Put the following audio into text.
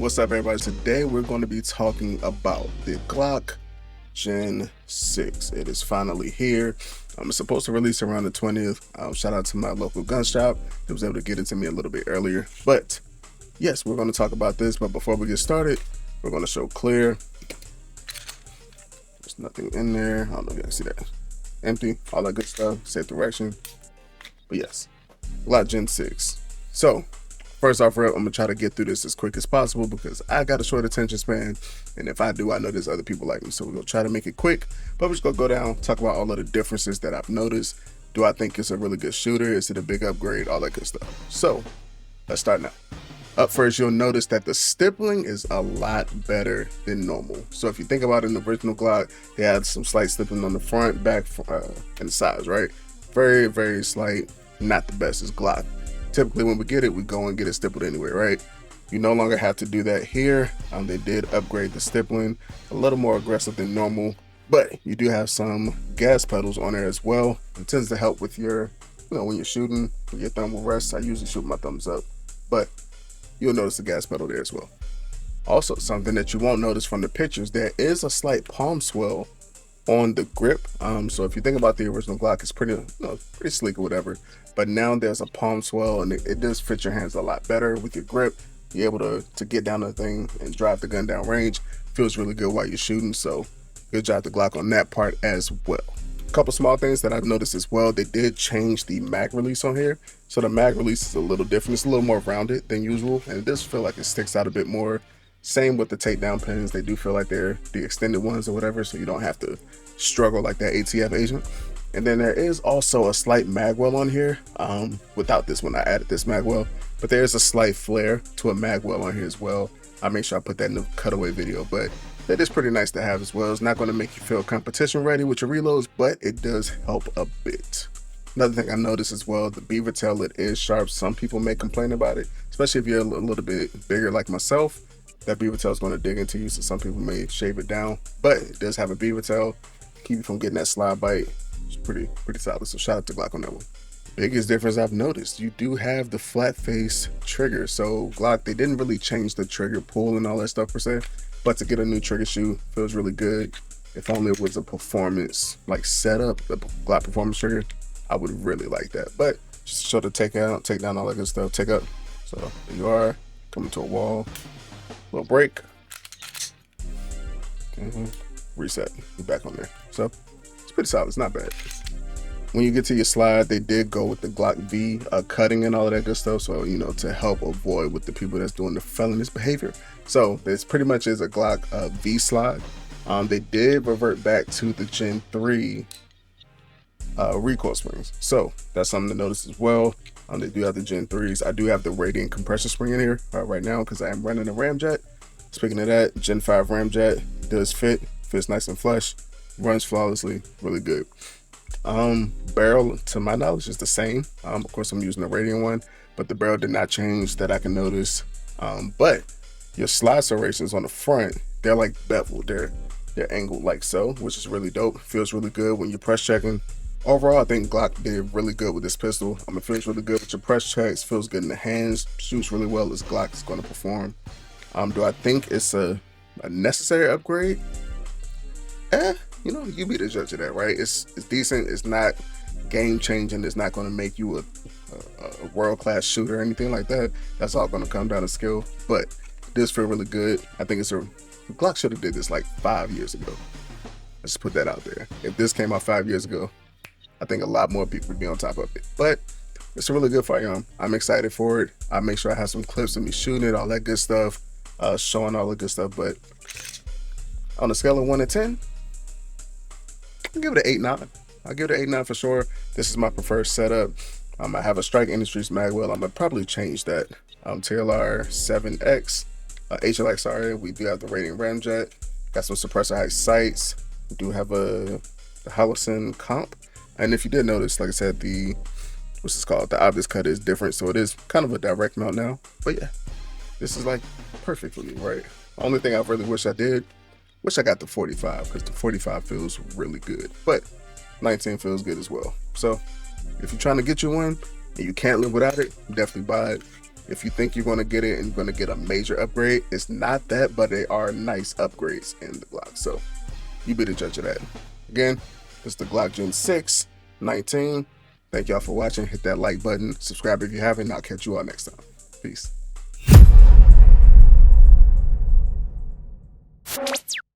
What's up, everybody? Today we're going to be talking about the Glock Gen 6. It is finally here. It's supposed to release around the 20th. Shout out to my local gun shop that was able to get it to me a little bit earlier. But yes, we're going to talk about this. But before we get started, we're going to show clear. There's nothing in there. I don't know if you can see that. Empty, all that good stuff, safe direction. But yes, Glock Gen 6. So first off, I'm gonna try to get through this as quick as possible because I got a short attention span, and if I do, I know there's other people like me, so we're gonna try to make it quick. But we're just gonna go down, talk about all of the differences that I've noticed. Do I think it's a really good shooter? Is it a big upgrade? All that good stuff. So let's start now. Up first, you'll notice that the stippling is a lot better than normal. So if you think about it, in the original Glock, they had some slight stippling on the front, back, and the sides, right? Very, very slight. Not the best as Glock. Typically when we get it, we go and get it stippled anyway, right? You no longer have to do that here. They did upgrade the stippling, a little more aggressive than normal, but you do have some gas pedals on there as well. It tends to help with your, when you're shooting, with your thumb will rest. I usually shoot my thumbs up, but you'll notice the gas pedal there as well. Also, something that you won't notice from the pictures, there is a slight palm swell on the grip. So if you think about the original Glock, it's pretty sleek or whatever, but now there's a palm swell, and it does fit your hands a lot better with your grip. You're able to get down the thing and drive the gun down range. Feels really good while you're shooting, so good job to Glock on that part as well. A couple small things that I've noticed as well, they did change the mag release on here. So the mag release is a little different. It's a little more rounded than usual, and it does feel like it sticks out a bit more. Same with the takedown pins. They do feel like they're the extended ones or whatever, so you don't have to struggle like that ATF agent. And then there is also a slight magwell on here. Without this one, I added this magwell, but there's a slight flare to a magwell on here as well. I make sure I put that in the cutaway video, but that is pretty nice to have as well. It's not going to make you feel competition ready with your reloads, but it does help a bit. Another thing I noticed as well, the beaver tail, it is sharp. Some people may complain about it, especially if you're a little bit bigger like myself. That beaver tail is going to dig into you, so some people may shave it down, but it does have a beaver tail, keep you from getting that slide bite. It's pretty solid, so shout out to Glock on that one. Biggest difference I've noticed, you do have the flat face trigger. So Glock, they didn't really change the trigger pull and all that stuff per se, but to get a new trigger shoe feels really good. If only it was a performance like setup, the Glock performance trigger, I would really like that. But just to show the take down, all that good stuff, take up. So there you are, coming to a wall, little break, reset, you're back on there. So it's pretty solid, it's not bad. When you get to your slide, they did go with the Glock V cutting and all of that good stuff, so to help avoid with the people that's doing the felonious behavior. So this pretty much is a Glock V slide. They did revert back to the Gen 3 recoil springs, so that's something to notice as well. They do have the Gen 3s. I do have the radiant compression spring in here right now because I am running a ramjet. Speaking of that, Gen 5 ramjet does fits nice and flush, runs flawlessly, really good. Barrel, to my knowledge, is the same. Of course, I'm using the radiant one, but the barrel did not change that I can notice. But your slide serrations on the front, they're like beveled. They're angled like so, which is really dope. Feels really good when you're press checking. Overall, I think Glock did really good with this pistol. It feels really good with your press checks, feels good in the hands, shoots really well as Glock is going to perform. Do I think it's a necessary upgrade? You be the judge of that, right? It's decent. It's not game changing. It's not going to make you a world-class shooter or anything like that. That's all going to come down to skill, but it does feel really good. I think Glock should have did this like 5 years ago. Let's put that out there. If this came out 5 years ago, I think a lot more people would be on top of it. But it's a really good firearm. I'm excited for it. I make sure I have some clips of me shooting it, all that good stuff, showing all the good stuff. But on a scale of 1 to 10, I'll give it an 8-9. I'll give it an 8-9 for sure. This is my preferred setup. I have a Strike Industries magwell. I'm gonna probably change that. TLR 7X, HLX, sorry. We do have the Radiant Ramjet. Got some suppressor height sights. We do have the Holosun comp. And if you did notice, like I said, the obvious cut is different, so it is kind of a direct mount now. But yeah, this is like perfect for me, right? Only thing I really wish I got the 45, because the 45 feels really good, but 19 feels good as well. So if you're trying to get you one and you can't live without it, definitely buy it. If you think you're going to get it and you're going to get a major upgrade, it's not that, but they are nice upgrades in the Glock. So you be the judge of that. Again, it's the Glock Gen 6 19. Thank y'all for watching. Hit that like button, subscribe if you haven't. I'll catch you all next time. Peace.